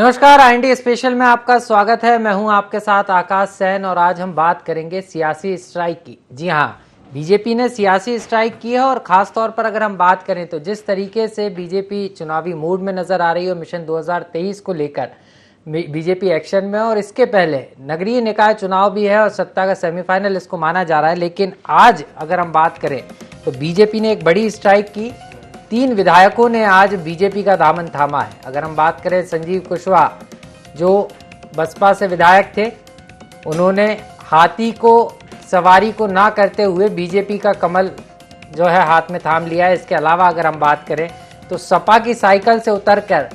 नमस्कार, IND special में आपका स्वागत है। मैं हूं आपके साथ आकाश सैन और आज हम बात करेंगे सियासी स्ट्राइक की। जी हां, बीजेपी ने सियासी स्ट्राइक की है और खास तौर पर अगर हम बात करें तो जिस तरीके से बीजेपी चुनावी मूड में नजर आ रही है मिशन 2023 को लेकर बीजेपी एक्शन में, और इसके पहले नगरीय निकाय चुनाव भी है और सत्ता का सेमीफाइनल इसको माना जा रहा है। लेकिन आज अगर हम बात करें तो बीजेपी ने एक बड़ी स्ट्राइक की। 3 विधायकों ने आज बीजेपी का दामन थामा है। अगर हम बात करें संजीव कुशवाहा जो बसपा से विधायक थे, उन्होंने हाथी को सवारी को ना करते हुए बीजेपी का कमल जो है हाथ में थाम लिया है। इसके अलावा अगर हम बात करें तो सपा की साइकिल से उतरकर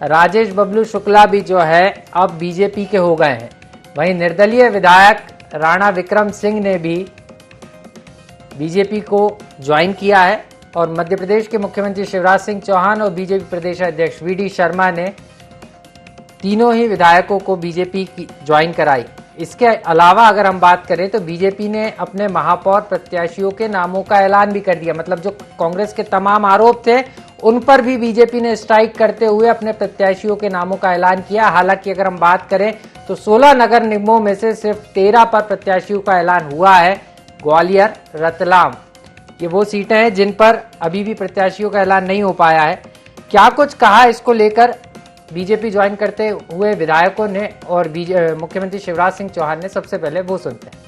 राजेश बबलू शुक्ला भी जो है अब बीजेपी के हो गए हैं। वहीं निर्दलीय विधायक राणा विक्रम सिंह ने भी बीजेपी को ज्वाइन किया है और मध्य प्रदेश के मुख्यमंत्री शिवराज सिंह चौहान और बीजेपी प्रदेश अध्यक्ष वीडी शर्मा ने तीनों ही विधायकों को बीजेपी की ज्वाइन कराई। इसके अलावा अगर हम बात करें तो बीजेपी ने अपने महापौर प्रत्याशियों के नामों का ऐलान भी कर दिया। मतलब जो कांग्रेस के तमाम आरोप थे उन पर भी बीजेपी ने स्ट्राइक करते हुए अपने प्रत्याशियों के नामों का ऐलान किया। हालांकि अगर हम बात करें तो 16 नगर निगमों में से सिर्फ 13 पर प्रत्याशियों का ऐलान हुआ है। ग्वालियर, रतलाम, ये वो सीटें हैं जिन पर अभी भी प्रत्याशियों का ऐलान नहीं हो पाया है। क्या कुछ कहा इसको लेकर बीजेपी ज्वाइन करते हुए विधायकों ने और मुख्यमंत्री शिवराज सिंह चौहान ने, सबसे पहले वो सुनते हैं।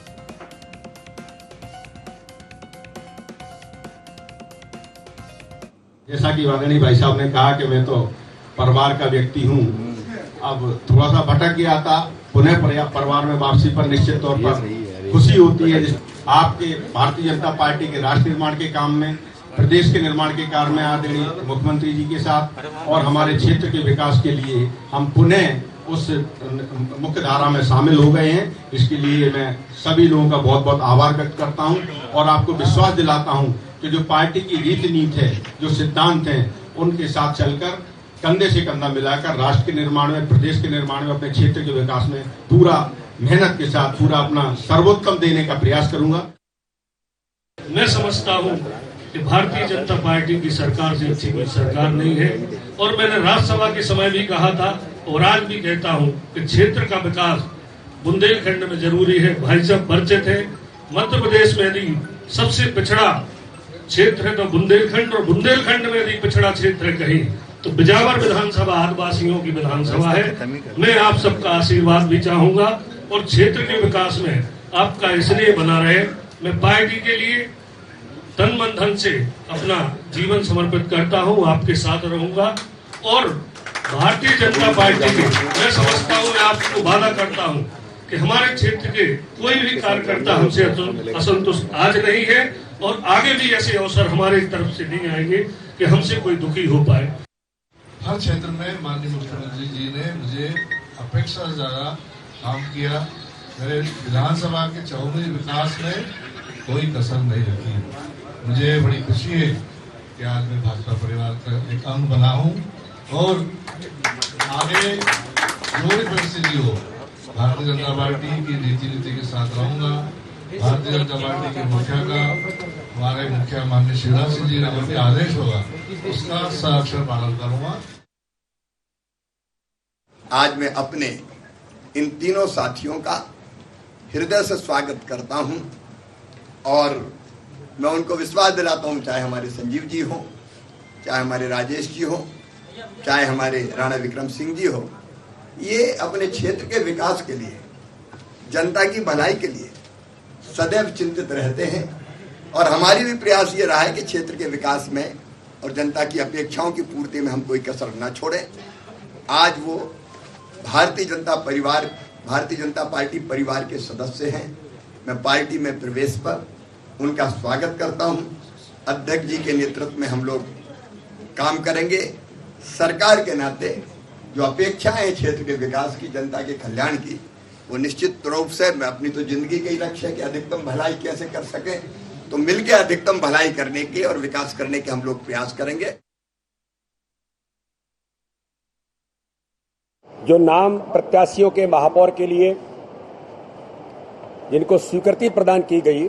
जैसा कि वागणी भाई साहब ने कहा कि मैं तो परिवार का व्यक्ति हूं, अब थोड़ा सा भटक गया था, पुनः परिवार में वापसी पर निश्चित तौर पर खुशी होती है। आपके भारतीय जनता पार्टी के राष्ट्र निर्माण के काम में, प्रदेश के निर्माण के कार्य में आदरणीय मुख्यमंत्री जी के साथ और हमारे क्षेत्र के विकास के लिए हम पुनः उस मुख्य धारा में शामिल हो गए हैं। इसके लिए मैं सभी लोगों का बहुत बहुत आभार व्यक्त करता हूं और आपको विश्वास दिलाता हूं कि जो पार्टी की रीति नीति है, जो सिद्धांत हैं, उनके साथ चलकर कंधे से कंधा मिलाकर राष्ट्र के निर्माण में, प्रदेश के निर्माण में, अपने क्षेत्र के विकास में पूरा मेहनत के साथ पूरा अपना सर्वोत्तम देने का प्रयास करूंगा। मैं समझता हूं कि भारतीय जनता पार्टी की सरकार से अच्छी कोई सरकार नहीं है और मैंने राज्यसभा के समय भी कहा था और आज भी कहता हूं कि क्षेत्र का विकास बुंदेलखंड में जरूरी है। भाई साहब परिचित है, मध्य प्रदेश में यदि सबसे पिछड़ा क्षेत्र है तो बुंदेलखंड, और बुंदेलखंड में यदि पिछड़ा क्षेत्र है कहीं तो बिजावर विधानसभा आदिवासियों की विधानसभा है। मैं आप सबका आशीर्वाद भी चाहूंगा और क्षेत्र के विकास में आपका इसलिए बना रहे। मैं पार्टी के लिए तन मन धन से अपना जीवन समर्पित करता हूं, आपके साथ रहूंगा और भारतीय जनता पार्टी के मैं समझता हूं, मैं आपको वादा करता हूं कि हमारे क्षेत्र के कोई भी कार्यकर्ता हमसे असंतुष्ट आज नहीं है और आगे भी ऐसे अवसर हमारे तरफ से नहीं आएंगे कि हमसे कोई दुखी हो पाए। हर क्षेत्र में माननीय मुख्यमंत्री जी ने मुझे अपेक्षा से ज्यादा काम किया। मेरे विधानसभा के चौमुखी विकास में कोई कसर नहीं रखी। मुझे बड़ी खुशी है कि आज मैं भाजपा परिवार का एक अंग बना हूं और आगे जो भी परिस्थिति हो भारतीय जनता पार्टी की नीति के साथ रहूंगा। भारतीय जनता पार्टी के मुखिया का, हमारे मुखिया माननीय शिवराज सिंह जी का जो भी आदेश होगा उसका सअक्षर पालन करूंगा। आज मैं अपने इन तीनों साथियों का हृदय से स्वागत करता हूं और मैं उनको विश्वास दिलाता हूं, चाहे हमारे संजीव जी हो, चाहे हमारे राजेश जी हो, चाहे हमारे राणा विक्रम सिंह जी हो, ये अपने क्षेत्र के विकास के लिए, जनता की भलाई के लिए सदैव चिंतित रहते हैं और हमारी भी प्रयास ये रहा है कि क्षेत्र के विकास में और जनता की अपेक्षाओं की पूर्ति में हम कोई कसर न छोड़ें। आज वो भारतीय जनता पार्टी परिवार के सदस्य हैं। मैं पार्टी में प्रवेश पर उनका स्वागत करता हूं। अध्यक्ष जी के नेतृत्व में हम लोग काम करेंगे। सरकार के नाते जो अपेक्षाएं हैं क्षेत्र के विकास की, जनता के कल्याण की, वो निश्चित रूप से मैं अपनी तो जिंदगी का ही लक्ष्य है कि अधिकतम भलाई कैसे कर सके, तो मिलकर अधिकतम भलाई करने के और विकास करने के हम लोग प्रयास करेंगे। जो नाम प्रत्याशियों के महापौर के लिए जिनको स्वीकृति प्रदान की गई,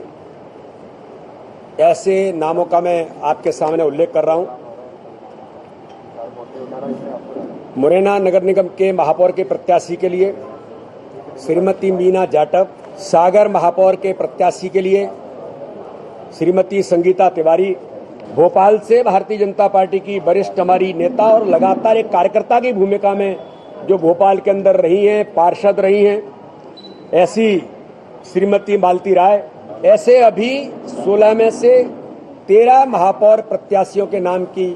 ऐसे नामों का मैं आपके सामने उल्लेख कर रहा हूं। मुरैना नगर निगम के महापौर के प्रत्याशी के लिए श्रीमती मीना जाटव, सागर महापौर के प्रत्याशी के लिए श्रीमती संगीता तिवारी, भोपाल से भारतीय जनता पार्टी की वरिष्ठ हमारी नेता और लगातार एक कार्यकर्ता की भूमिका में जो भोपाल के अंदर रही हैं, पार्षद रही हैं, ऐसी श्रीमती मालती राय, ऐसे अभी 16 में से 13 महापौर प्रत्याशियों के नाम की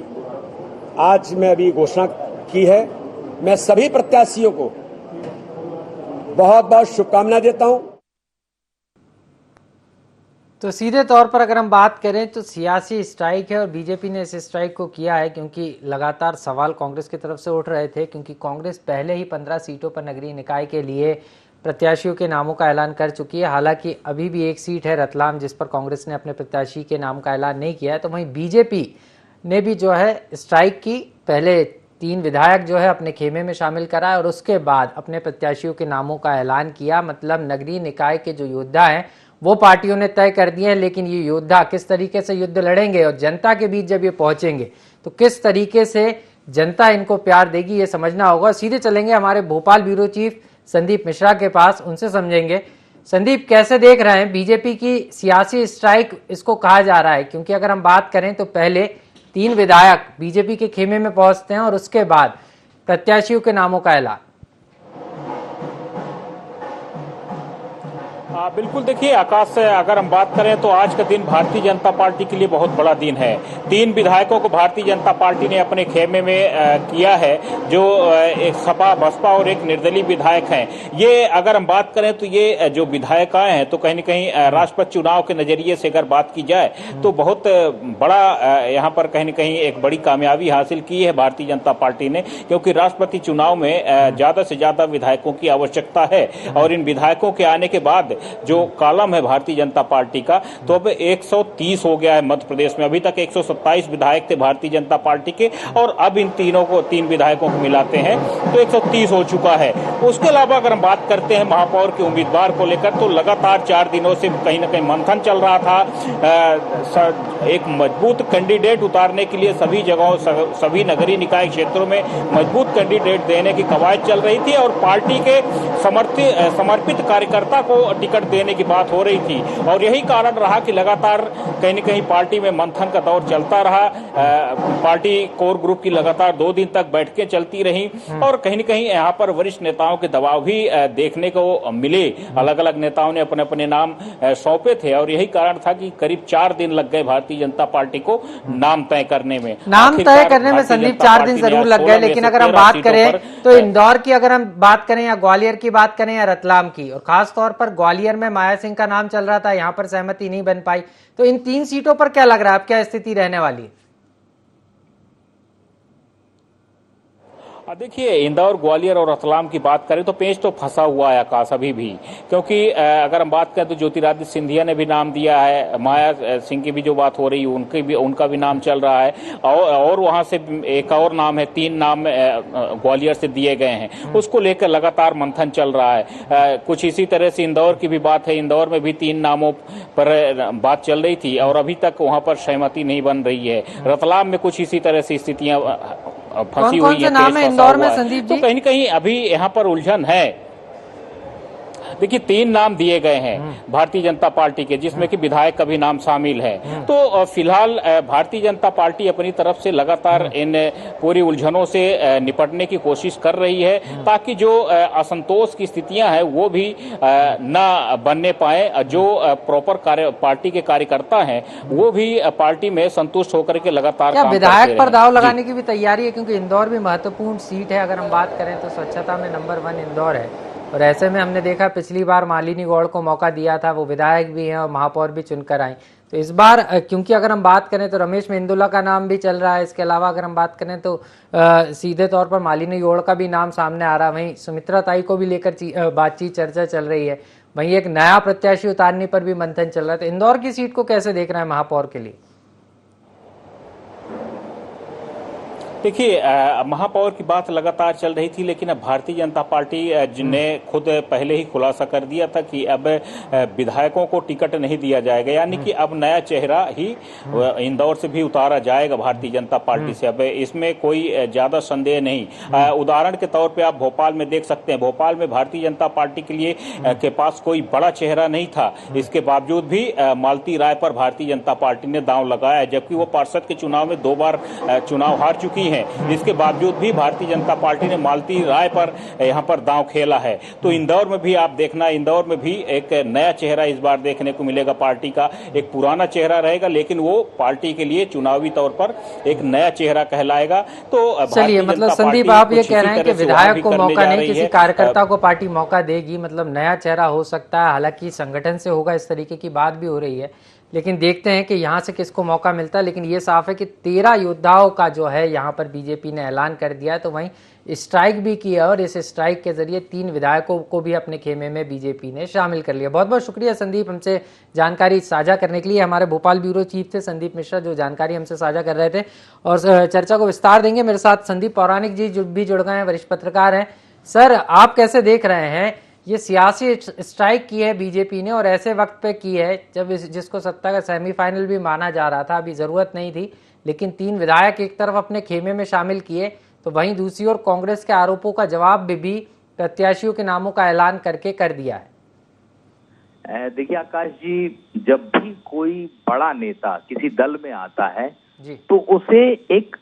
आज मैं अभी घोषणा की है। मैं सभी प्रत्याशियों को बहुत बहुत शुभकामनाएं देता हूं। तो सीधे तौर पर अगर हम बात करें तो सियासी स्ट्राइक है और बीजेपी ने इस स्ट्राइक को किया है क्योंकि लगातार सवाल कांग्रेस की तरफ से उठ रहे थे, क्योंकि कांग्रेस पहले ही 15 सीटों पर नगरीय निकाय के लिए प्रत्याशियों के नामों का ऐलान कर चुकी है। हालांकि अभी भी एक सीट है रतलाम जिस पर कांग्रेस ने अपने प्रत्याशी के नाम का ऐलान नहीं किया है। तो वहीं बीजेपी ने भी जो है स्ट्राइक की, पहले 3 विधायक जो है अपने खेमे में शामिल कराए और उसके बाद अपने प्रत्याशियों के नामों का ऐलान किया। मतलब नगरीय निकाय के जो योद्धा हैं वो पार्टियों ने तय कर दिए हैं, लेकिन ये योद्धा किस तरीके से युद्ध लड़ेंगे और जनता के बीच जब ये पहुंचेंगे तो किस तरीके से जनता इनको प्यार देगी, ये समझना होगा। सीधे चलेंगे हमारे भोपाल ब्यूरो चीफ संदीप मिश्रा के पास, उनसे समझेंगे। संदीप, कैसे देख रहे हैं बीजेपी की सियासी स्ट्राइक इसको कहा जा रहा है? क्योंकि अगर हम बात करें तो पहले 3 विधायक बीजेपी के खेमे में पहुंचते हैं और उसके बाद प्रत्याशियों के नामों का ऐलान। बिल्कुल, देखिए आकाश, अगर हम बात करें तो आज का दिन भारतीय जनता पार्टी के लिए बहुत बड़ा दिन है। 3 विधायकों को भारतीय जनता पार्टी ने अपने खेमे में किया है, जो एक सपा बसपा और एक निर्दलीय विधायक हैं। ये अगर हम बात करें तो ये जो विधायक आए हैं तो कहीं न कहीं राष्ट्रपति चुनाव के नजरिए से अगर बात की जाए तो बहुत बड़ा यहाँ पर कहीं न कहीं एक बड़ी कामयाबी हासिल की है भारतीय जनता पार्टी ने, क्योंकि राष्ट्रपति चुनाव में ज्यादा से ज्यादा विधायकों की आवश्यकता है और इन विधायकों के आने के बाद जो कॉलम है भारतीय जनता पार्टी का तो अब 130 हो गया है मध्य प्रदेश में। अभी तक 127 विधायक थे भारतीय जनता पार्टी के और अब इन 3 विधायकों को मिलाते हैं तो 130 हो चुका है। उसके अलावा अगर हम बात करते हैं महापौर के उम्मीदवार को लेकर तो लगातार 4 दिनों से कहीं न कहीं मंथन चल रहा था। एक मजबूत कैंडिडेट उतारने के लिए सभी जगहों, सभी नगरीय निकाय क्षेत्रों में मजबूत कैंडिडेट देने की कवायद चल रही थी और पार्टी के समर्पित कार्यकर्ता को टिकट देने की बात हो रही थी और यही कारण रहा कि लगातार कहीं न कहीं पार्टी में मंथन का दौर चलता रहा। पार्टी कोर ग्रुप की लगातार 2 दिन तक बैठकें चलती रही और कहीं न कहीं यहाँ पर वरिष्ठ नेताओं के दबाव भी देखने को मिले। अलग अलग नेताओं ने अपने अपने नाम सौंपे थे और यही कारण था कि करीब 4 दिन लग गए भारतीय जनता पार्टी को नाम तय करने में। संदीप 4 दिन जरूर लग गए, लेकिन अगर हम बात करें तो इंदौर की अगर हम बात करें या ग्वालियर की बात करें या रतलाम की, और खास तौर पर ग्वालियर में माया सिंह का नाम चल रहा था, यहां पर सहमति नहीं बन पाई, तो इन 3 सीटों पर क्या लग रहा है, अब क्या स्थिति रहने वाली है? देखिए, इंदौर, ग्वालियर और रतलाम की बात करें तो पेंच तो फंसा हुआ है आकाश अभी भी, क्योंकि अगर हम बात करें तो ज्योतिरादित्य सिंधिया ने भी नाम दिया है, माया सिंह की भी जो बात हो रही है उनका भी नाम चल रहा है और वहां से एक और नाम है, 3 नाम ग्वालियर से दिए गए हैं, उसको लेकर लगातार मंथन चल रहा है। कुछ इसी तरह से इंदौर की भी बात है, इंदौर में भी 3 नामों पर बात चल रही थी और अभी तक वहां पर सहमति नहीं बन रही है। रतलाम में कुछ इसी तरह से स्थितियां फंसी हुई है, नाम है इंदौर में संदीप जी? तो कहीं न कहीं अभी यहाँ पर उलझन है। देखिए, 3 नाम दिए गए हैं भारतीय जनता पार्टी के, जिसमें कि विधायक का भी नाम शामिल है। तो फिलहाल भारतीय जनता पार्टी अपनी तरफ से लगातार इन पूरी उलझनों से निपटने की कोशिश कर रही है ताकि जो असंतोष की स्थितियां हैं वो भी न बनने पाए। जो प्रॉपर पार्टी के कार्यकर्ता हैं वो भी पार्टी में संतुष्ट होकर के लगातार क्या विधायक पर दाव लगाने की भी तैयारी है? क्योंकि इंदौर भी महत्वपूर्ण सीट है। अगर हम बात करें तो स्वच्छता में नंबर 1 इंदौर है और ऐसे में हमने देखा पिछली बार मालिनी गौड़ को मौका दिया था, वो विधायक भी हैं और महापौर भी चुनकर आई। तो इस बार क्योंकि अगर हम बात करें तो रमेश मेंदुला का नाम भी चल रहा है, इसके अलावा अगर हम बात करें तो सीधे तौर पर मालिनी गौड़ का भी नाम सामने आ रहा है, वहीं सुमित्रा ताई को भी लेकर बातचीत चर्चा चल रही है, वहीं एक नया प्रत्याशी उतारने पर भी मंथन चल रहा है। तो इंदौर की सीट को कैसे देख रहे हैं महापौर के लिए? देखिए, महापौर की बात लगातार चल रही थी, लेकिन अब भारतीय जनता पार्टी ने खुद पहले ही खुलासा कर दिया था कि अब विधायकों को टिकट नहीं दिया जाएगा, यानी कि अब नया चेहरा ही इंदौर से भी उतारा जाएगा भारतीय जनता पार्टी से। अब इसमें कोई ज्यादा संदेह नहीं। उदाहरण के तौर पे आप भोपाल में देख सकते हैं, भोपाल में भारतीय जनता पार्टी के लिए के पास कोई बड़ा चेहरा नहीं था, इसके बावजूद भी मालती राय पर भारतीय जनता पार्टी ने दांव लगाया, जबकि वो पार्षद के चुनाव में 2 बार चुनाव हार चुकी हैं। इसके बावजूद भी भारतीय जनता पार्टी ने मालती राय पर यहां पर दांव खेला है। तो इंदौर में भी आप देखना, इंदौर में भी एक नया चेहरा इस बार देखने को मिलेगा पार्टी का। एक पुराना चेहरा रहेगा, लेकिन वो पार्टी के लिए चुनावी तौर पर एक नया चेहरा कहलाएगा। तो चलिए, मतलब संदीप आप ये कह रहे हैं कि विधायक को मौका नहीं, किसी कार्यकर्ता को पार्टी मौका देगी, मतलब नया चेहरा हो सकता है। हालांकि संगठन से होगा, इस तरीके की बात भी हो रही है, लेकिन देखते हैं कि यहाँ से किसको मौका मिलता है। लेकिन ये साफ है कि 13 योद्धाओं का जो है यहाँ पर बीजेपी ने ऐलान कर दिया है, तो वहीं स्ट्राइक भी किया और इस स्ट्राइक के जरिए 3 विधायकों को भी अपने खेमे में बीजेपी ने शामिल कर लिया। बहुत बहुत शुक्रिया संदीप, हमसे जानकारी साझा करने के लिए। हमारे भोपाल ब्यूरो चीफ थे संदीप मिश्रा, जो जानकारी हमसे साझा कर रहे थे और चर्चा को विस्तार देंगे। मेरे साथ संदीप पौराणिक जी भी जुड़ गए हैं, वरिष्ठ पत्रकार हैं। सर, आप कैसे देख रहे हैं ये सियासी स्ट्राइक की है बीजेपी ने, और ऐसे वक्त पे की है जब जिसको सत्ता का सेमीफाइनल भी माना जा रहा था, अभी जरूरत नहीं थी, लेकिन 3 विधायक एक तरफ अपने खेमे में शामिल किए, तो वहीं दूसरी ओर कांग्रेस के आरोपों का जवाब भी प्रत्याशियों के नामों का ऐलान करके कर दिया है। देखिए आकाश जी, जब भी कोई बड़ा नेता किसी दल में आता है जी, तो उसे एक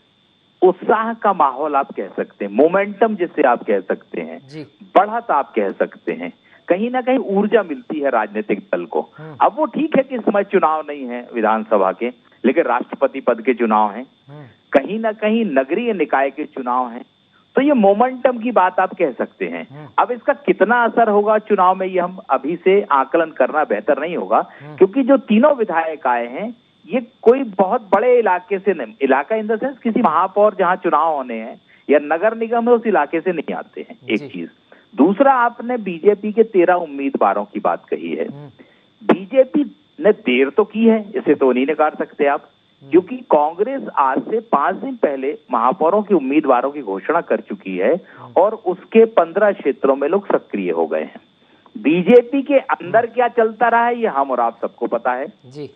उत्साह का माहौल आप कह सकते हैं, मोमेंटम जिसे आप कह सकते हैं जी, बढ़त आप कह सकते हैं, कहीं ना कहीं ऊर्जा मिलती है राजनीतिक दल को। अब वो ठीक है कि इस समय चुनाव नहीं है विधानसभा के, लेकिन राष्ट्रपति पद के चुनाव हैं, कहीं ना कहीं नगरीय निकाय के चुनाव हैं, तो ये मोमेंटम की बात आप कह सकते हैं। अब इसका कितना असर होगा चुनाव में, ये हम अभी से आकलन करना बेहतर नहीं होगा, क्योंकि जो तीनों विधायक आए हैं ये कोई बहुत बड़े इलाके से नहीं, इलाका इन द सेंस किसी महापौर जहां चुनाव होने हैं या नगर निगम है उस इलाके से नहीं आते हैं, एक चीज। दूसरा, आपने बीजेपी के 13 उम्मीदवारों की बात कही है। बीजेपी ने देर तो की है, इसे तो नहीं नकार सकते आप, क्योंकि कांग्रेस आज से 5 दिन पहले महापौरों के उम्मीदवारों की घोषणा कर चुकी है और उसके 15 क्षेत्रों में लोग सक्रिय हो गए हैं। बीजेपी के अंदर क्या चलता रहा है ये हम और आप सबको पता है जी।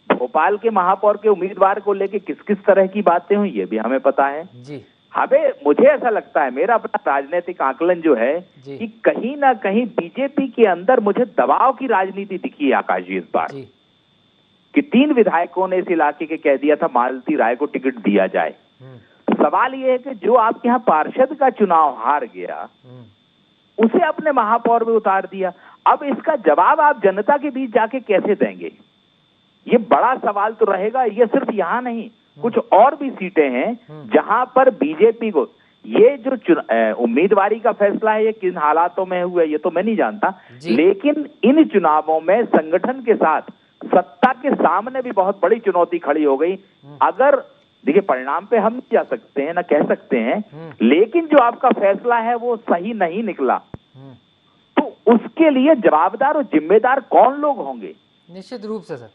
भोपाल के महापौर के उम्मीदवार को लेके किस किस तरह की बातें हुई ये भी हमें पता है जी। हमें, मुझे ऐसा लगता है, मेरा अपना राजनीतिक आकलन जो है कि कहीं ना कहीं बीजेपी के अंदर मुझे दबाव की राजनीति दिखी है आकाश जी इस बार जी। कि 3 विधायकों ने इस इलाके के कह दिया था मालती राय को टिकट दिया जाए। सवाल ये है कि जो आपके यहाँ पार्षद का चुनाव हार गया उसे अपने महापौर में उतार दिया, अब इसका जवाब आप जनता के बीच जाके कैसे देंगे, ये बड़ा सवाल तो रहेगा। ये सिर्फ यहाँ नहीं, कुछ और भी सीटें हैं जहां पर बीजेपी को ये जो उम्मीदवारी का फैसला है ये किन हालातों में हुआ ये तो मैं नहीं जानता, लेकिन इन चुनावों में संगठन के साथ सत्ता के सामने भी बहुत बड़ी चुनौती खड़ी हो गई। अगर देखिए, परिणाम पे हम नहीं जा सकते हैं ना कह सकते हैं, लेकिन जो आपका फैसला है वो सही नहीं निकला तो उसके लिए जवाबदार और जिम्मेदार कौन लोग होंगे? निश्चित रूप से सर,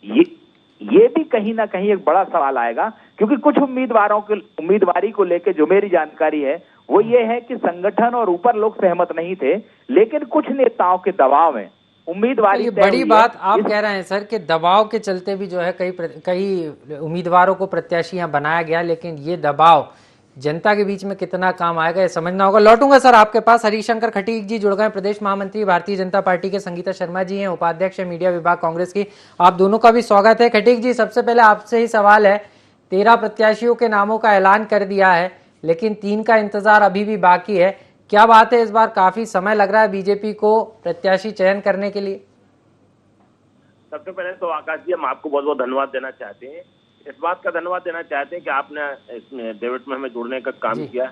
ये भी कहीं ना कहीं एक बड़ा सवाल आएगा, क्योंकि कुछ उम्मीदवारों के उम्मीदवारी को लेकर जो मेरी जानकारी है वो ये है कि संगठन और ऊपर लोग सहमत नहीं थे, लेकिन कुछ नेताओं के दबाव में उम्मीदवारी ये बड़ी बात आप कह रहे हैं सर कि दबाव के चलते भी जो है कई उम्मीदवारों को प्रत्याशियां बनाया गया, लेकिन ये दबाव जनता के बीच में कितना काम आएगा ये समझना होगा। लौटूंगा सर आपके पास। हरिशंकर खटीक जी जुड़ गए, प्रदेश महामंत्री भारतीय जनता पार्टी के। संगीता शर्मा जी हैं, उपाध्यक्ष मीडिया विभाग कांग्रेस की। आप दोनों का भी स्वागत है। खटीक जी, सबसे पहले आपसे ही सवाल है, 13 प्रत्याशियों के नामों का ऐलान कर दिया है, लेकिन 3 का इंतजार अभी भी बाकी है। क्या बात है, इस बार काफी समय लग रहा है बीजेपी को प्रत्याशी चयन करने के लिए? सबसे पहले तो आकाश जी हम आपको बहुत बहुत धन्यवाद देना चाहते हैं। इस बात का धन्यवाद देना चाहते हैं कि आपने इस डेविड में हमें जुड़ने का काम किया।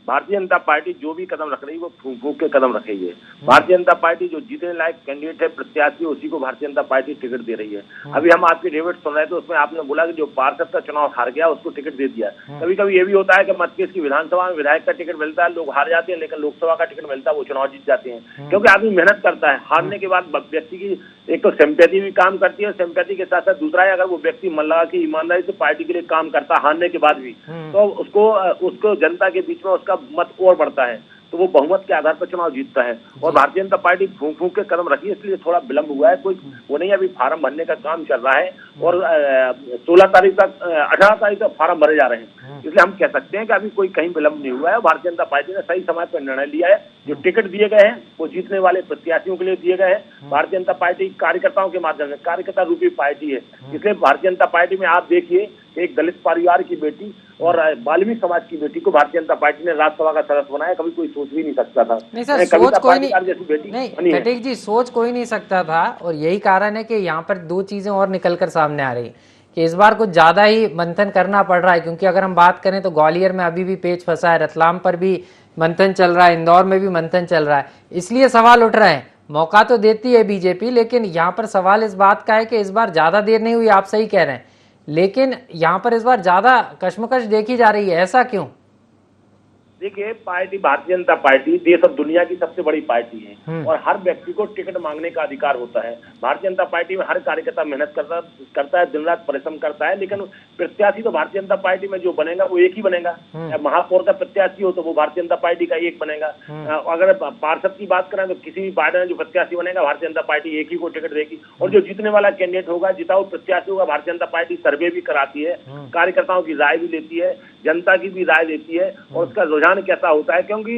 भारतीय जनता पार्टी जो भी कदम रख रही है वो फूंक फूंक के कदम रख रही है। भारतीय जनता पार्टी जो जीतने लायक कैंडिडेट है, प्रत्याशी, उसी को भारतीय जनता पार्टी टिकट दे रही है। अभी हम आपकी डेविड सुन रहे थे, उसमें आपने बोला कि जो पार्षद का चुनाव हार गया उसको टिकट दे दिया। कभी कभी ये भी होता है कि मध्यप्रदेश की विधानसभा में विधायक का टिकट मिलता है, लोग हार जाते हैं, लेकिन लोकसभा का टिकट मिलता है, वो चुनाव जीत जाते हैं। क्योंकि आदमी मेहनत करता है। हारने के बाद व्यक्ति की एक तो सिंपैथी भी काम करती है, सिंपैथी के साथ साथ दूसरा है, अगर वो व्यक्ति मन लगा के ईमानदारी से पार्टी के लिए काम करता है हारने के बाद भी, तो उसको जनता के बीच में उसका मत और बढ़ता है, तो वो बहुमत के आधार पर चुनाव जीतता है। और भारतीय जनता पार्टी फूंक फूंक के कदम रखी है, इसलिए थोड़ा विलंब हुआ है। कोई वो नहीं, अभी फार्म भरने का काम चल रहा है और 16 तारीख तक 18 तारीख तक फार्म भरे जा रहे हैं। इसलिए हम कह सकते हैं कि अभी कोई कहीं विलंब नहीं हुआ है। भारतीय जनता पार्टी ने सही समय पर निर्णय लिया है। जो टिकट दिए गए हैं वो जीतने वाले प्रत्याशियों के लिए दिए गए हैं। भारतीय जनता पार्टी कार्यकर्ताओं के माध्यम से, कार्यकर्ता रूपी पार्टी है, इसलिए भारतीय जनता पार्टी में आप देखिए एक दलित परिवार की बेटी और वाल्मीकि समाज की बेटी को भारतीय जनता पार्टी ने राज्यसभा का सदस्य बनाया। कभी कोई सोच भी नहीं सकता था। नहीं सर, सोच कोई नहीं, खटीक जी, सोच कोई नहीं सकता था। और यही कारण है कि यहाँ पर दो चीजें और निकलकर सामने आ रही कि इस बार कुछ ज्यादा ही मंथन करना पड़ रहा है। क्योंकि अगर हम बात करें तो ग्वालियर में अभी भी पेच फंसा है, रतलाम पर भी मंथन चल रहा है, इंदौर में भी मंथन चल रहा है। इसलिए सवाल उठ रहे हैं। मौका तो देती है बीजेपी, लेकिन यहाँ पर सवाल इस बात का है कि इस बार ज्यादा देर नहीं हुई, आप सही कह रहे हैं, लेकिन यहाँ पर इस बार ज्यादा कश्मकश देखी जा रही है। ऐसा क्यों? देखिए, पार्टी भारतीय जनता पार्टी देश और दुनिया की सबसे बड़ी पार्टी है और हर व्यक्ति को टिकट मांगने का अधिकार होता है। भारतीय जनता पार्टी में हर कार्यकर्ता मेहनत करता है, दिन रात परिश्रम करता है, लेकिन प्रत्याशी तो भारतीय जनता पार्टी में जो बनेगा वो एक ही बनेगा। महापौर का प्रत्याशी हो तो वो भारतीय जनता पार्टी का एक बनेगा। अगर पार्षद की बात करें तो किसी भी पार्टी में जो प्रत्याशी बनेगा भारतीय जनता पार्टी एक ही को टिकट देगी। और जो जीतने वाला कैंडिडेट होगा, जिता हुआ प्रत्याशी होगा, भारतीय जनता पार्टी सर्वे भी कराती है, कार्यकर्ताओं की राय भी लेती है, जनता की भी राय लेती है और उसका रुझान कैसा होता है। क्योंकि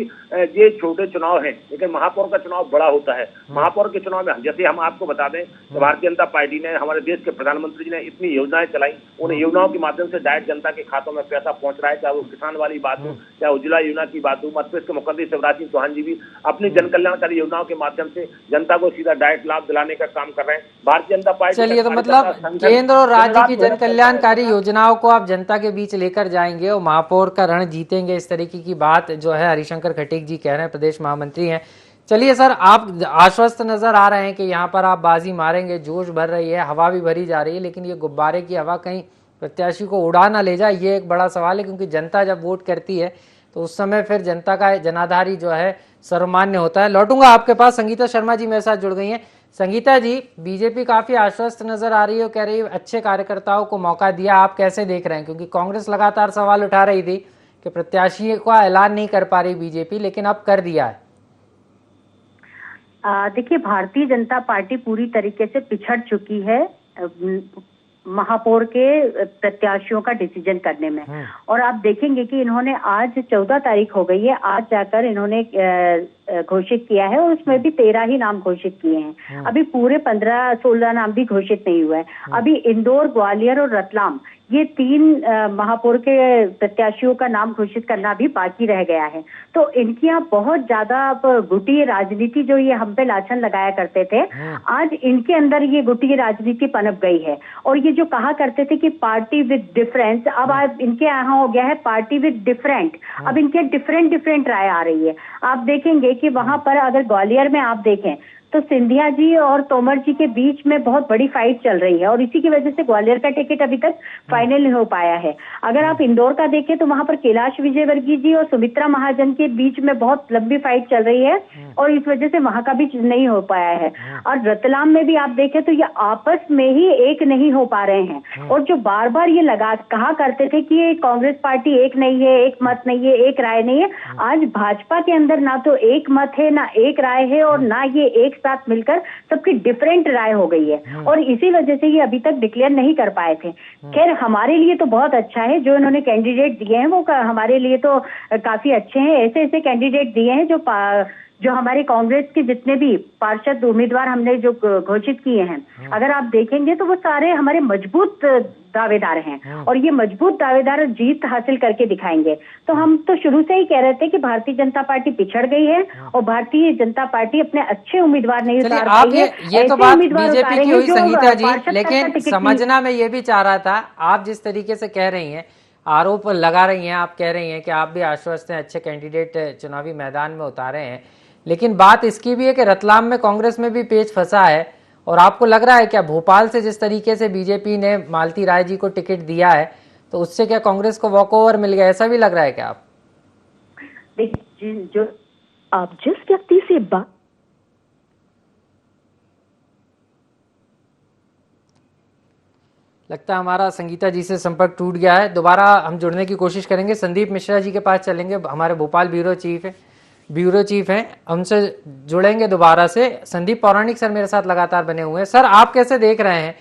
ये छोटे चुनाव हैं, लेकिन महापौर का चुनाव बड़ा होता है। महापौर के चुनाव में जैसे हम आपको बता दें तो भारतीय जनता पार्टी ने, हमारे देश के प्रधानमंत्री जी ने इतनी योजनाएं चलाई, उन योजनाओं के माध्यम से डायरेक्ट जनता के खातों में पैसा पहुंच रहा है। चाहे वो किसान वाली बात हो, चाहे उज्ज्वला योजना की बात हो। मध्यप्रदेश के मुख्यमंत्री शिवराज सिंह चौहान जी भी अपनी जन कल्याणकारी योजनाओं के माध्यम से जनता को सीधा डायरेक्ट लाभ दिलाने का काम कर रहे हैं। भारतीय जनता पार्टी, चलिए, तो मतलब केंद्र और राज्य की जन कल्याणकारी योजनाओं को आप जनता के बीच लेकर जाएंगे और महापौर का रण जीतेंगे, इस तरीके की बात जो है हरिशंकर खटीक जी कह रहे हैं, प्रदेश महामंत्री हैं। चलिए सर, आप आश्वस्त नजर आ रहे हैं कि यहाँ पर आप बाजी मारेंगे, जोश भर रही है, हवा भी भरी जा रही है, लेकिन ये गुब्बारे की हवा कहीं प्रत्याशी को उड़ा ना ले जाए, ये एक बड़ा सवाल है। क्योंकि जनता जब वोट करती है तो उस समय फिर जनता का जनाधारी जो है सर्वमान्य होता है। लौटूंगा आपके पास, संगीता शर्मा जी मेरे साथ जुड़ गई हैं। संगीता जी, बीजेपी काफी आश्वस्त नजर आ रही है, कह रही है अच्छे कार्यकर्ताओं को मौका दिया, आप कैसे देख रहे हैं? क्योंकि कांग्रेस लगातार सवाल उठा रही थी कि प्रत्याशी का ऐलान नहीं कर पा रही बीजेपी, लेकिन अब कर दिया है। देखिए, भारतीय जनता पार्टी पूरी तरीके से पिछड़ चुकी है महापौर के प्रत्याशियों का डिसीजन करने में। और आप देखेंगे कि इन्होंने आज 14 तारीख हो गई है, आज जाकर इन्होंने घोषित किया है और उसमें भी 13 ही नाम घोषित किए हैं। अभी पूरे 15-16 नाम भी घोषित नहीं हुए हैं। अभी इंदौर, ग्वालियर और रतलाम, ये 3 महापौर के प्रत्याशियों का नाम घोषित करना भी बाकी रह गया है। तो इनकी आप बहुत ज्यादा गुटी राजनीति जो ये हम पे लाछन लगाया करते थे, आज इनके अंदर ये गुटी राजनीति पनप गई है। और ये जो कहा करते थे कि पार्टी विद डिफरेंस, अब आज इनके यहाँ हो गया है पार्टी विद डिफरेंट। अब इनके डिफरेंट राय आ रही है। आप देखेंगे कि वहां पर अगर ग्वालियर में आप देखें तो सिंधिया जी और तोमर जी के बीच में बहुत बड़ी फाइट चल रही है और इसी की वजह से ग्वालियर का टिकट अभी तक फाइनल नहीं हो पाया है। अगर आप इंदौर का देखें तो वहां पर कैलाश विजयवर्गीय जी और सुमित्रा महाजन के बीच में बहुत लंबी फाइट चल रही है और इस वजह से वहां का भी नहीं हो पाया है। और रतलाम में भी आप देखें तो ये आपस में ही एक नहीं हो पा रहे हैं। और जो बार बार ये कहा करते थे कि ये कांग्रेस पार्टी एक नहीं है, एक मत नहीं है, एक राय नहीं है, आज भाजपा के अंदर ना तो एक मत है, ना एक राय है और ना ये एक साथ मिलकर सबकी डिफरेंट राय हो गई है। और इसी वजह से ये अभी तक डिक्लेयर नहीं कर पाए थे। खैर, हमारे लिए तो बहुत अच्छा है जो इन्होंने कैंडिडेट दिए हैं, वो हमारे लिए तो काफी अच्छे हैं। ऐसे ऐसे कैंडिडेट दिए हैं जो हमारे कांग्रेस के जितने भी पार्षद उम्मीदवार हमने जो घोषित किए हैं, अगर आप देखेंगे तो वो सारे हमारे मजबूत दावेदार हैं और ये मजबूत दावेदार जीत हासिल करके दिखाएंगे। तो हम तो शुरू से ही कह रहे थे कि भारतीय जनता पार्टी पिछड़ गई है और भारतीय जनता पार्टी अपने अच्छे उम्मीदवार नहीं उतार पाई है। ये तो बात बीजेपी की हुई संगीता जी, लेकिन समझना मैं ये भी चाह रहा था, आप जिस तरीके से कह रही हैं आरोप लगा रही हैं, आप कह रही हैं कि आप भी आश्वस्त हैं, अच्छे कैंडिडेट चुनावी मैदान में उतारे हैं, लेकिन बात इसकी भी है कि रतलाम में कांग्रेस में भी पेच फंसा है। और आपको लग रहा है क्या भोपाल से जिस तरीके से बीजेपी ने मालती राय जी को टिकट दिया है तो उससे क्या कांग्रेस को वॉकओवर मिल गया, ऐसा भी लग रहा है क्या आप? देखिए, जो आप जिस व्यक्ति से बात, लगता है हमारा संगीता जी से संपर्क टूट गया है। दोबारा हम जुड़ने की कोशिश करेंगे। संदीप मिश्रा जी के पास चलेंगे, हमारे भोपाल ब्यूरो चीफ हैं, उनसे जुड़ेंगे दोबारा से। संदीप पौराणिक सर मेरे साथ लगातार बने हुए हैं। सर, आप कैसे देख रहे हैं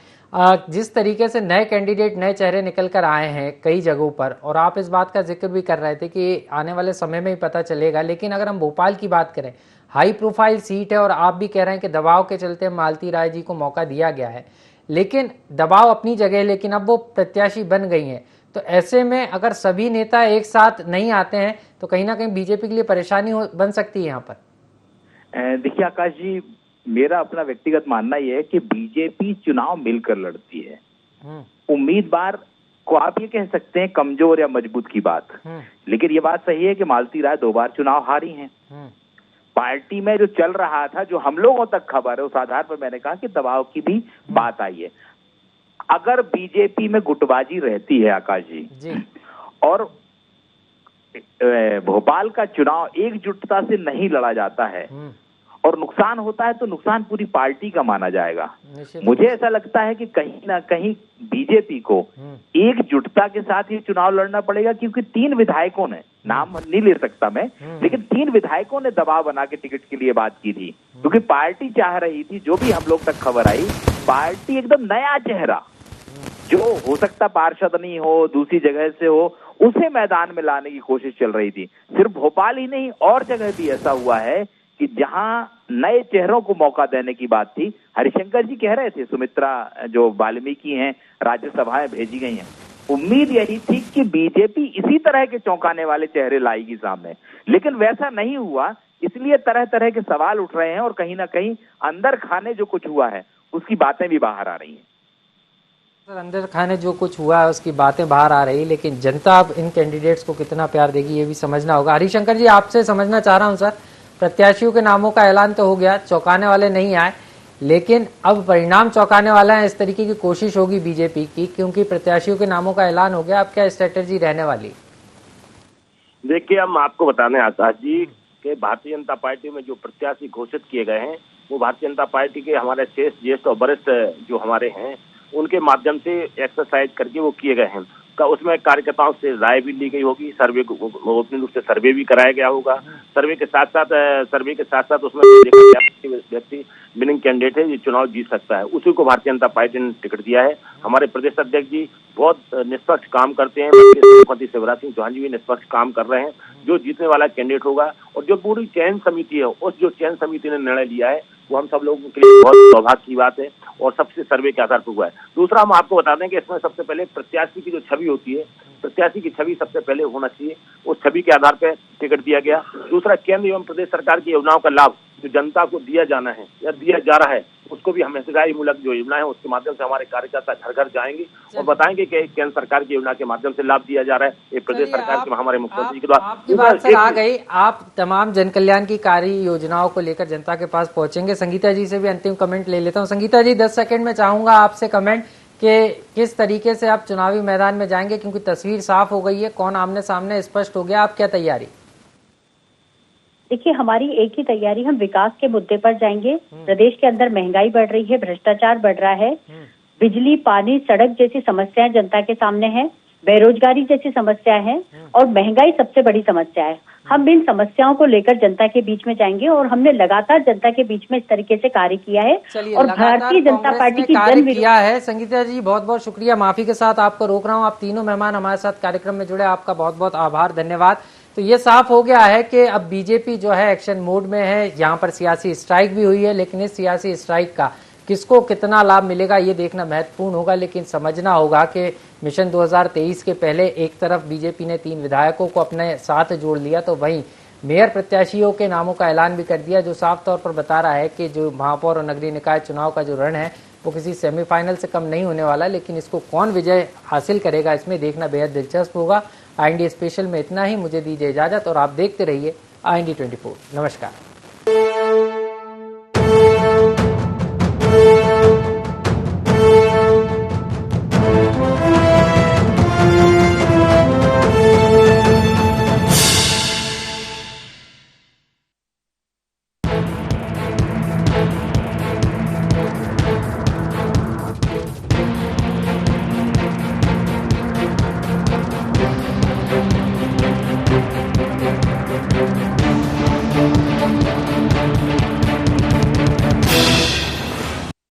जिस तरीके से नए कैंडिडेट, नए चेहरे निकल कर आए हैं कई जगहों पर, और आप इस बात का जिक्र भी कर रहे थे कि आने वाले समय में ही पता चलेगा, लेकिन अगर हम भोपाल की बात करें, हाई प्रोफाइल सीट है और आप भी कह रहे हैं कि दबाव के चलते मालती राय जी को मौका दिया गया है, लेकिन दबाव अपनी जगह, लेकिन अब वो प्रत्याशी बन गई हैं। तो ऐसे में अगर सभी नेता एक साथ नहीं आते हैं तो कहीं ना कहीं बीजेपी के लिए परेशानी बन सकती है यहाँ पर। देखिए आकाश जी, मेरा अपना व्यक्तिगत मानना यह है कि बीजेपी चुनाव मिलकर लड़ती है। उम्मीदवार को आप ये कह सकते हैं कमजोर या मजबूत की बात, लेकिन ये बात सही है कि मालती राय 2 बार चुनाव हारी हैं। पार्टी में जो चल रहा था, जो हम लोगों तक खबर है, उस आधार पर मैंने कहा कि दबाव की भी बात आई है। अगर बीजेपी में गुटबाजी रहती है आकाश जी, और भोपाल का चुनाव एकजुटता से नहीं लड़ा जाता है और नुकसान होता है तो नुकसान पूरी पार्टी का माना जाएगा। मुझे ऐसा लगता है कि कहीं ना कहीं बीजेपी को एकजुटता के साथ ये चुनाव लड़ना पड़ेगा, क्योंकि 3 विधायकों ने, नाम नहीं ले सकता मैं, लेकिन 3 विधायकों ने दबाव बना के टिकट के लिए बात की थी, क्योंकि पार्टी चाह रही थी, जो भी हम लोग तक खबर आई, पार्टी एकदम नया चेहरा, जो हो सकता पार्षद नहीं हो, दूसरी जगह से हो, उसे मैदान में लाने की कोशिश चल रही थी। सिर्फ भोपाल ही नहीं, और जगह भी ऐसा हुआ है कि जहां नए चेहरों को मौका देने की बात थी। हरिशंकर जी कह रहे थे सुमित्रा जो वाल्मीकि हैं राज्यसभा में भेजी गई हैं, उम्मीद यही थी कि बीजेपी इसी तरह के चौंकाने वाले चेहरे लाएगी सामने, लेकिन वैसा नहीं हुआ। इसलिए तरह तरह के सवाल उठ रहे हैं और कहीं ना कहीं अंदर खाने जो कुछ हुआ है उसकी बातें भी बाहर आ रही हैं। अंदर खाने जो कुछ हुआ है उसकी बातें बाहर आ रही, लेकिन जनता अब इन कैंडिडेट्स को कितना प्यार देगी ये भी समझना होगा। हरिशंकर जी, आपसे समझना चाह रहा हूं सर, प्रत्याशियों के नामों का ऐलान तो हो गया, चौंकाने वाले नहीं आए, लेकिन अब परिणाम चौंकाने वाला है। इस तरीके की कोशिश होगी बीजेपी की, क्योंकि प्रत्याशियों के नामों का ऐलान हो गया। अब क्या स्ट्रेटेजी रहने वाली? देखिए, हम आपको बताने आकाश जी कि भारतीय जनता पार्टी में जो प्रत्याशी घोषित किए गए हैं वो भारतीय जनता पार्टी के हमारे श्रेष्ठ, ज्येष्ठ और वरिष्ठ जो हमारे हैं उनके माध्यम से एक्सरसाइज करके वो किए गए हैं। उसमें कार्यकर्ताओं से राय भी ली गई होगी, सर्वे ओपन रूप से सर्वे भी कराया गया होगा। सर्वे के साथ साथ उसमें देखा गया कि व्यक्ति विनिंग कैंडिडेट है, ये चुनाव जीत सकता है, उसी को भारतीय जनता पार्टी ने टिकट दिया है। हमारे प्रदेश अध्यक्ष जी बहुत निष्पक्ष काम करते हैं, मुख्यमंत्री शिवराज सिंह चौहान जी भी निष्पक्ष काम कर रहे हैं। जो जीतने वाला कैंडिडेट होगा और जो पूरी चयन समिति है, उस जो चयन समिति ने निर्णय लिया है वो हम सब लोगों के लिए बहुत सौभाग्य की बात है और सबसे सर्वे के आधार पर हुआ है। दूसरा, हम आपको बता दें कि इसमें सबसे पहले प्रत्याशी की जो छवि होती है, प्रत्याशी की छवि सबसे पहले होना चाहिए, उस छवि के आधार पर टिकट दिया गया। दूसरा, केंद्र एवं प्रदेश सरकार की योजनाओं का लाभ जो जनता को दिया जाना है या दिया जा रहा है, उसको भी हम हितग्राही मूलक जो योजना है उसके माध्यम से हमारे कार्यकर्ता घर घर जाएंगे और बताएंगे कि केंद्र सरकार की योजना के माध्यम से लाभ दिया जा रहा है, ये प्रदेश सरकार के हमारे मुख्यमंत्री के द्वारा। आपकी बात सर आ गई, आप तमाम जन कल्याण की कार्य योजनाओं को लेकर जनता के पास पहुंचेंगे। संगीता जी से भी अंतिम कमेंट ले लेता हूं। संगीता जी, 10 सेकंड में चाहूंगा आपसे कमेंट कि किस तरीके से आप चुनावी मैदान में जाएंगे, क्योंकि तस्वीर साफ हो गई है, कौन आमने सामने स्पष्ट हो गया। आप क्या तैयारी? देखिए, हमारी एक ही तैयारी, हम विकास के मुद्दे पर जाएंगे। प्रदेश के अंदर महंगाई बढ़ रही है, भ्रष्टाचार बढ़ रहा है, बिजली, पानी, सड़क जैसी समस्याएं जनता के सामने हैं, बेरोजगारी जैसी समस्याएं हैं और महंगाई सबसे बड़ी समस्या है। हम इन समस्याओं को लेकर जनता के बीच में जाएंगे और हमने लगातार जनता के बीच में इस तरीके से कार्य किया है और भारतीय जनता पार्टी की जन किया है। संगीता जी, बहुत बहुत शुक्रिया। माफी के साथ आपको रोक रहा हूँ, आप तीनों मेहमान हमारे साथ कार्यक्रम में जुड़े, आपका बहुत बहुत आभार, धन्यवाद। तो ये साफ हो गया है कि अब बीजेपी जो है एक्शन मोड में है। यहाँ पर सियासी स्ट्राइक भी हुई है, लेकिन इस सियासी स्ट्राइक का किसको कितना लाभ मिलेगा ये देखना महत्वपूर्ण होगा। लेकिन समझना होगा कि मिशन 2023 के पहले एक तरफ बीजेपी ने 3 विधायकों को अपने साथ जोड़ लिया, तो वहीं मेयर प्रत्याशियों के नामों का ऐलान भी कर दिया, जो साफ तौर पर बता रहा है कि जो महापौर और नगरीय निकाय चुनाव का जो रण है वो किसी सेमीफाइनल से कम नहीं होने वाला, लेकिन इसको कौन विजय हासिल करेगा इसमें देखना बेहद दिलचस्प होगा। IND स्पेशल में इतना ही, मुझे दीजिए इजाजत और आप देखते रहिए IND 24। नमस्कार।